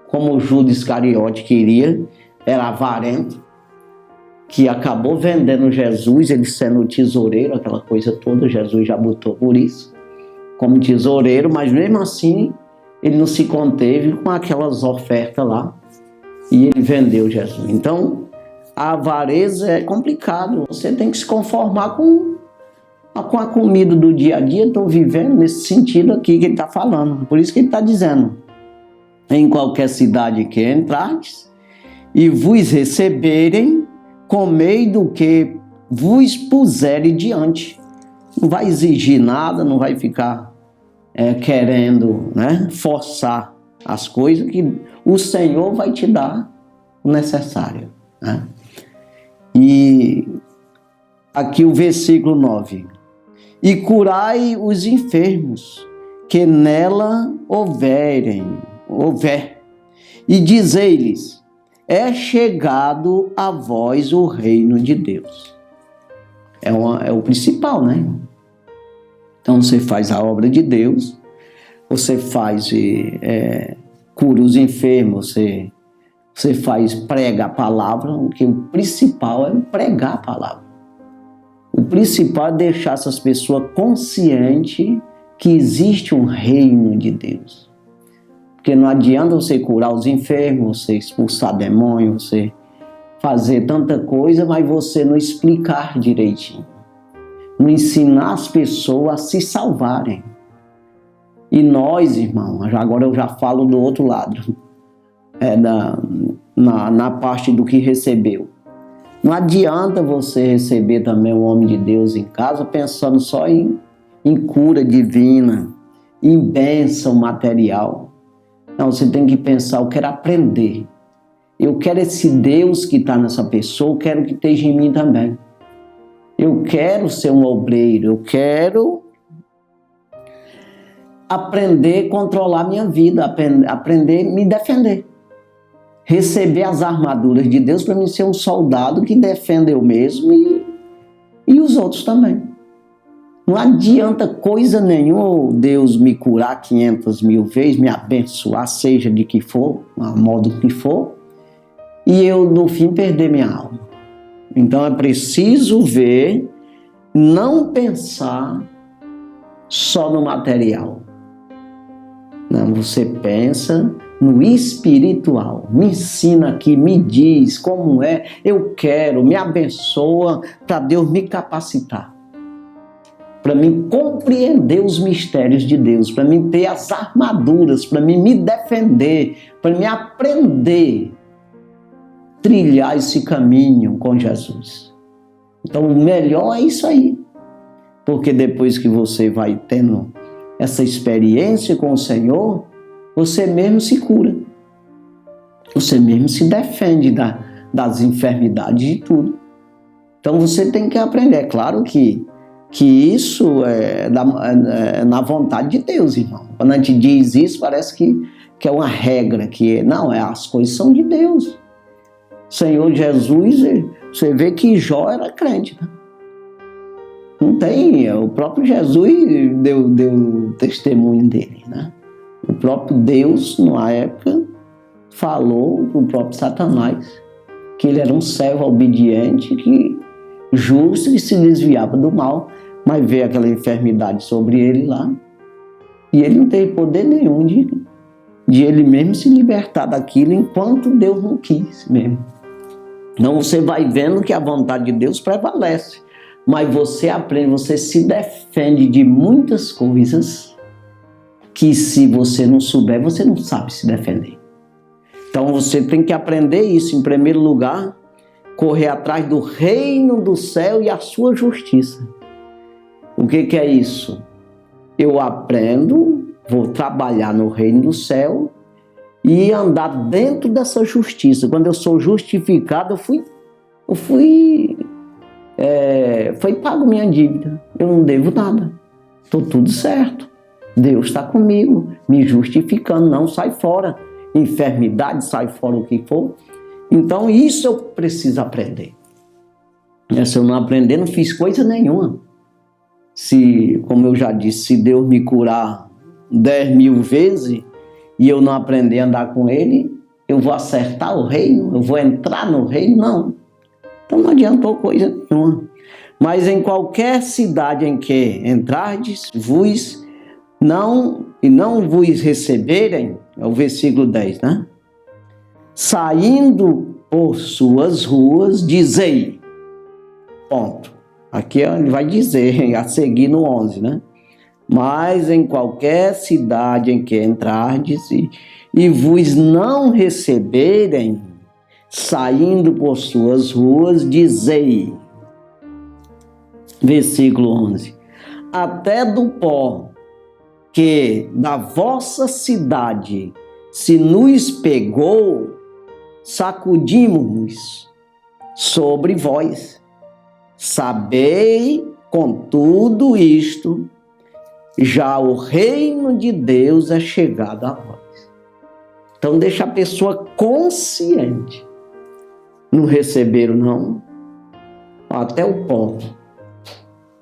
como o Judas Iscariote queria, era avarento, que acabou vendendo Jesus, ele sendo o tesoureiro, aquela coisa toda, Jesus já botou por isso, como tesoureiro, mas mesmo assim, ele não se conteve com aquelas ofertas lá, e ele vendeu Jesus. Então, a avareza é complicado, você tem que se conformar com a comida do dia a dia. Estou vivendo nesse sentido aqui que ele está falando, por isso que ele está dizendo, em qualquer cidade que entrardes e vos receberem, comei do que vos puserem diante. Não vai exigir nada, não vai ficar querendo, né, forçar as coisas, que o Senhor vai te dar o necessário. Né? E aqui o versículo 9. E curai os enfermos que nela houver, e dizei-lhes, é chegado a vós o reino de Deus. É o principal, né? Então você faz a obra de Deus, você faz, cura os enfermos, você prega a palavra, porque o principal é pregar a palavra. O principal é deixar essas pessoas conscientes que existe um reino de Deus. Porque não adianta você curar os enfermos, você expulsar demônios, você fazer tanta coisa, mas você não explicar direitinho. no ensinar as pessoas a se salvarem. E nós, irmão, agora eu já falo do outro lado, na parte do que recebeu. Não adianta você receber também um homem de Deus em casa pensando só em cura divina, em bênção material. Não, você tem que pensar, eu quero aprender. Eu quero esse Deus que está nessa pessoa, eu quero que esteja em mim também. Eu quero ser um obreiro, eu quero aprender a controlar minha vida, aprender a me defender. Receber as armaduras de Deus para mim ser um soldado que defenda eu mesmo e os outros também. Não adianta coisa nenhuma Deus me curar 500.000 vezes, me abençoar, seja de que for, a modo que for, e eu no fim perder minha alma. Então é preciso ver, não pensar só no material. Não, você pensa no espiritual. Me ensina aqui, me diz como é, eu quero, me abençoa para Deus me capacitar. Para mim compreender os mistérios de Deus, para mim ter as armaduras, para mim me defender, para mim aprender a trilhar esse caminho com Jesus. Então o melhor é isso aí. Porque depois que você vai tendo essa experiência com o Senhor, você mesmo se cura. Você mesmo se defende das enfermidades e tudo. Então você tem que aprender. É claro que isso é na vontade de Deus, irmão. Quando a gente diz isso, parece que é uma regra. Não, as coisas são de Deus. Senhor Jesus, você vê que Jó era crente, né? Não tem, o próprio Jesus deu testemunho dele, né? O próprio Deus, na época, falou para o próprio Satanás que ele era um servo obediente, justo, que se desviava do mal, mas veio aquela enfermidade sobre ele lá, e ele não teve poder nenhum de ele mesmo se libertar daquilo enquanto Deus não quis mesmo. Então você vai vendo que a vontade de Deus prevalece. Mas você aprende, você se defende de muitas coisas que se você não souber, você não sabe se defender. Então você tem que aprender isso. Em primeiro lugar, correr atrás do reino do céu e a sua justiça. O que é isso? Eu aprendo, vou trabalhar no reino do céu e andar dentro dessa justiça. Quando eu sou justificado, foi pago minha dívida. Eu não devo nada. Estou tudo certo. Deus está comigo, me justificando. Não sai fora. Enfermidade, sai fora o que for. Então isso eu preciso aprender. Se eu não aprender, não fiz coisa nenhuma. Como eu já disse, se Deus me curar 10.000 vezes e eu não aprender a andar com Ele, eu vou acertar o reino? Eu vou entrar no reino? Não. Então não adiantou coisa nenhuma. Mas em qualquer cidade em que entrardes, não vos receberem, é o versículo 10, né? Saindo por suas ruas, dizei. Ponto. Aqui ele vai dizer, a seguir no 11, né? Mas em qualquer cidade em que entrardes e vos não receberem, saindo por suas ruas, dizei. Versículo 11. Até do pó que da vossa cidade se nos pegou, sacudimos sobre vós. Sabei, com tudo isto, já o reino de Deus é chegado a vós. Então deixa a pessoa consciente. Não receberam, não? Até o pó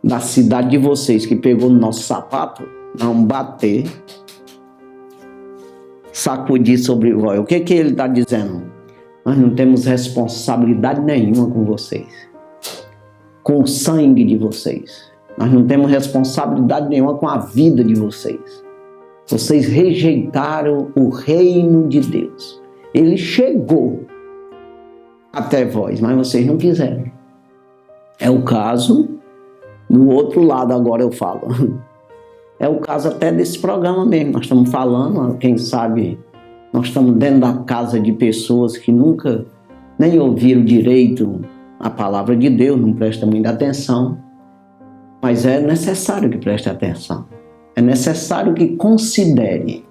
da cidade de vocês que pegou no nosso sapato, não bater, sacudir sobre vós. O que ele está dizendo? Nós não temos responsabilidade nenhuma com vocês, com o sangue de vocês. Nós não temos responsabilidade nenhuma com a vida de vocês. Vocês rejeitaram o reino de Deus. Ele chegou até vós, mas vocês não quiseram. É o caso Do outro lado agora eu falo. É o caso até desse programa mesmo. Nós estamos falando, quem sabe, nós estamos dentro da casa de pessoas que nunca nem ouviram direito a palavra de Deus, não prestam muita atenção. Mas é necessário que preste atenção. É necessário que considere.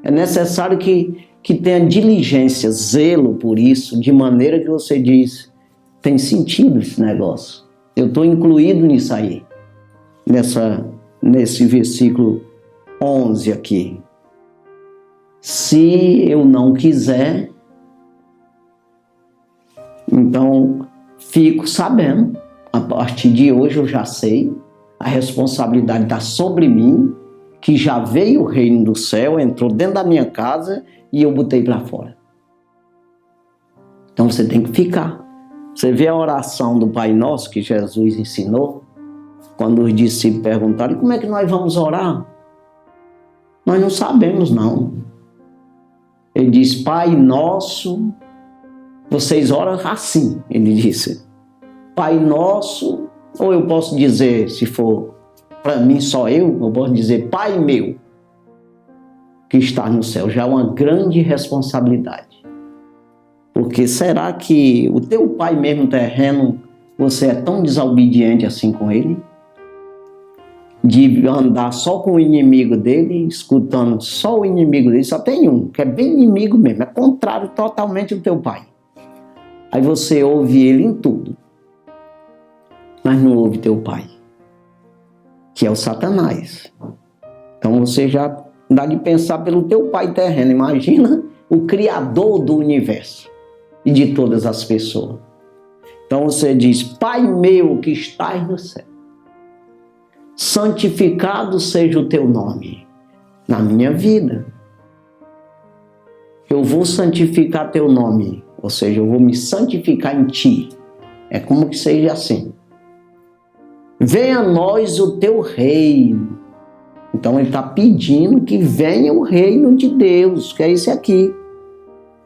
É necessário que tenha diligência, zelo por isso, de maneira que você diz, tem sentido esse negócio. Eu estou incluído nisso aí, nesse versículo 11 aqui. Se eu não quiser, então fico sabendo, a partir de hoje eu já sei, a responsabilidade está sobre mim, que já veio o reino do céu, entrou dentro da minha casa e eu botei para fora. Então você tem que ficar. Você vê a oração do Pai Nosso que Jesus ensinou, quando os discípulos perguntaram, como é que nós vamos orar? Nós não sabemos, não. Ele diz, Pai Nosso, vocês oram assim, ele disse. Pai Nosso, ou eu posso dizer, se for para mim só eu posso dizer, Pai meu, que está no céu. Já é uma grande responsabilidade. Porque será que o teu pai mesmo terreno, você é tão desobediente assim com ele? De andar só com o inimigo dele, escutando só o inimigo dele, só tem um, que é bem inimigo mesmo, é contrário totalmente do teu pai. Aí você ouve ele em tudo, mas não ouve teu pai, que é o Satanás. Então você já dá de pensar pelo teu pai terreno, imagina o Criador do universo e de todas as pessoas. Então você diz, Pai meu que estás no céu, santificado seja o teu nome na minha vida. Eu vou santificar teu nome, ou seja, eu vou me santificar em ti. É como que seja assim. Venha a nós o teu reino. Então ele está pedindo que venha o reino de Deus, que é esse aqui.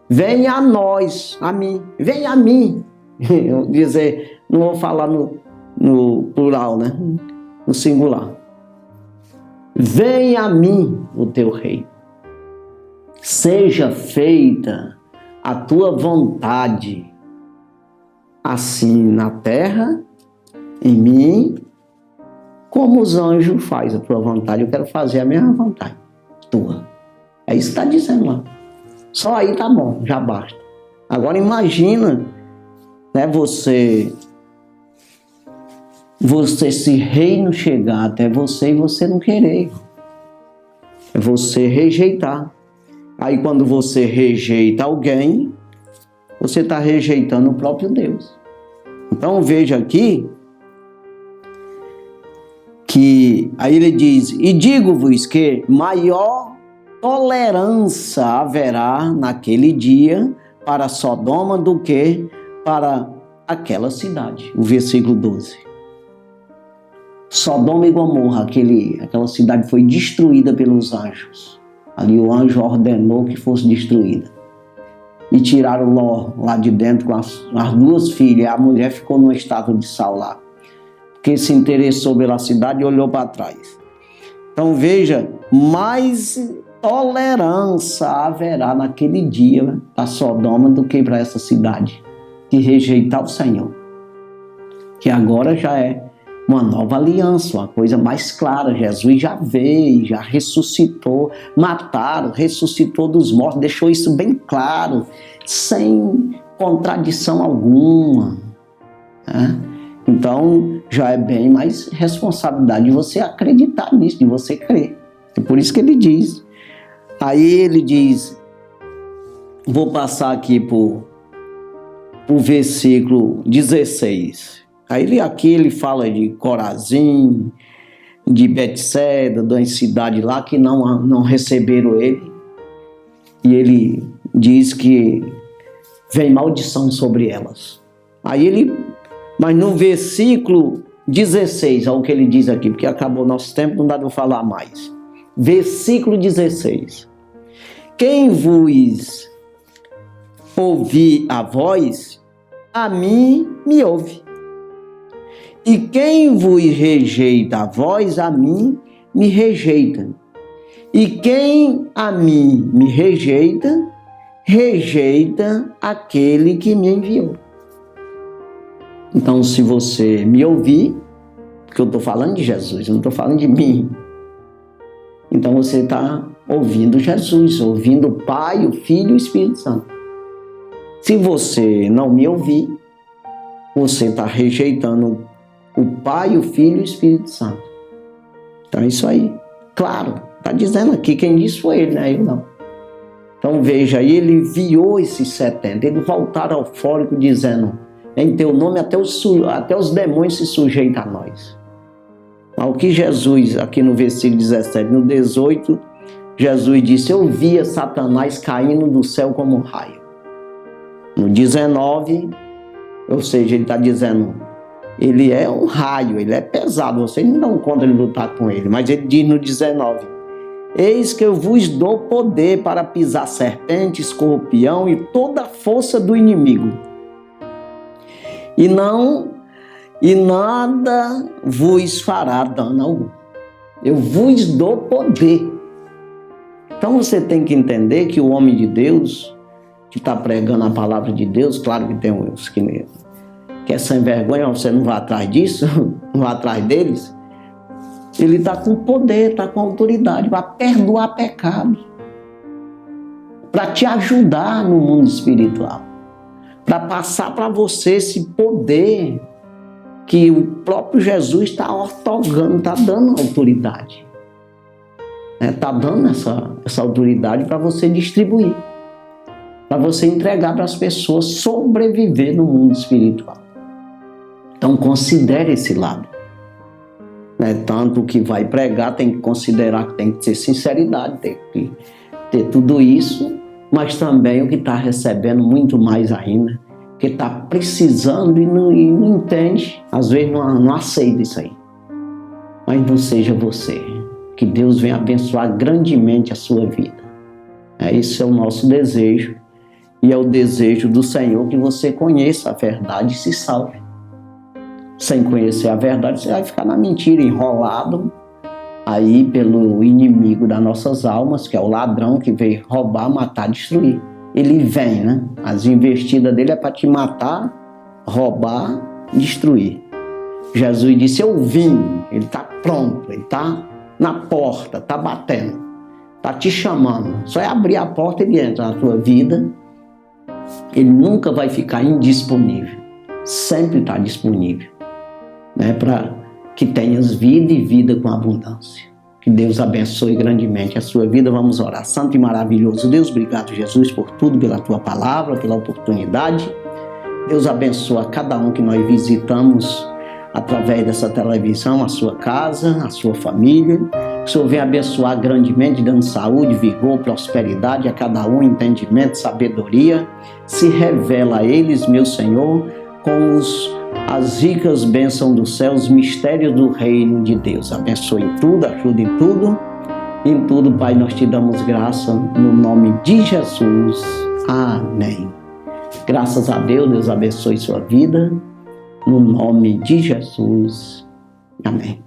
Venha a nós, a mim. Venha a mim. Eu dizer, não vou falar no plural, né? No singular. Venha a mim o teu reino. Seja feita a tua vontade, assim na terra, em mim, como os anjos fazem a tua vontade. Eu quero fazer a minha vontade, tua. É isso que está dizendo lá. Só aí tá bom, já basta. Agora imagina, né, você esse reino chegar até você e você não querer. É você rejeitar. Aí quando você rejeita alguém, você está rejeitando o próprio Deus. Então veja aqui, que aí ele diz, e digo-vos que maior tolerância haverá naquele dia para Sodoma do que para aquela cidade. O versículo 12. Sodoma e Gomorra, aquela cidade foi destruída pelos anjos. Ali o anjo ordenou que fosse destruída. E tiraram Ló lá de dentro com as duas filhas. A mulher ficou num estado de sal lá, porque se interessou pela cidade e olhou para trás. Então veja, mais tolerância haverá naquele dia para Sodoma do que para essa cidade que rejeitar o Senhor. Que agora já é uma nova aliança, uma coisa mais clara. Jesus já veio, já ressuscitou, mataram, ressuscitou dos mortos, deixou isso bem claro, sem contradição alguma, né? Então já é bem mais responsabilidade de você acreditar nisso, de você crer. É por isso que ele diz. Aí ele diz, vou passar aqui por versículo 16. Aí aqui ele fala de Corazim, de Betseda, da cidade lá que não receberam ele. E ele diz que vem maldição sobre elas. Mas no versículo 16, olha o que ele diz aqui, porque acabou nosso tempo, não dá para falar mais. Versículo 16. Quem vos ouvir a voz, a mim me ouve. E quem vos rejeita a vós, a mim me rejeita. E quem a mim me rejeita, rejeita aquele que me enviou. Então, se você me ouvir, porque eu estou falando de Jesus, eu não estou falando de mim. Então você está ouvindo Jesus, ouvindo o Pai, o Filho e o Espírito Santo. Se você não me ouvir, você está rejeitando o Pai, o Filho e o Espírito Santo. Então é isso aí. Claro, está dizendo aqui, quem disse foi ele, né? Eu não. Então veja aí, ele enviou esses 70, eles voltaram eufóricos dizendo, em teu nome até os demônios se sujeitam a nós. Ao que Jesus, aqui no versículo 17, no 18, Jesus disse, eu via Satanás caindo do céu como um raio. No 19, ou seja, ele está dizendo, ele é um raio, ele é pesado, vocês não dão conta de lutar com ele. Mas ele diz no 19, eis que eu vos dou poder para pisar serpente, escorpião e toda a força do inimigo. E nada vos fará dano algum. Eu vos dou poder. Então você tem que entender que o homem de Deus, que está pregando a palavra de Deus, claro que tem uns que é sem vergonha, você não vai atrás disso, não vai atrás deles. Ele está com poder, está com autoridade para perdoar pecado, para te ajudar no mundo espiritual, para passar para você esse poder que o próprio Jesus está otorgando, está dando autoridade. Está dando essa autoridade para você distribuir, para você entregar para as pessoas sobreviver no mundo espiritual. Então considere esse lado. Tanto o que vai pregar tem que considerar que tem que ter sinceridade, tem que ter tudo isso, mas também o que está recebendo muito mais ainda, que está precisando e não entende, às vezes não aceita isso aí. Mas não seja você, que Deus venha abençoar grandemente a sua vida. Esse é o nosso desejo, e é o desejo do Senhor que você conheça a verdade e se salve. Sem conhecer a verdade, você vai ficar na mentira, enrolado aí pelo inimigo das nossas almas, que é o ladrão que veio roubar, matar, destruir. Ele vem, né? As investidas dele é para te matar, roubar, destruir. Jesus disse, eu vim, ele está pronto, ele está na porta, está batendo, está te chamando. Só é abrir a porta e ele entra na tua vida. Ele nunca vai ficar indisponível, sempre está disponível, para que tenhas vida e vida com abundância. Que Deus abençoe grandemente a sua vida. Vamos orar. Santo e maravilhoso Deus, obrigado, Jesus, por tudo, pela tua palavra, pela oportunidade. Deus abençoa cada um que nós visitamos através dessa televisão, a sua casa, a sua família. Que o Senhor venha abençoar grandemente, dando saúde, vigor, prosperidade a cada um, entendimento, sabedoria. Se revela a eles, meu Senhor, com as ricas bênçãos do céu, os mistérios do reino de Deus. Abençoe em tudo, ajude em tudo. Em tudo, Pai, nós te damos graça no nome de Jesus. Amém. Graças a Deus, Deus abençoe sua vida. No nome de Jesus. Amém.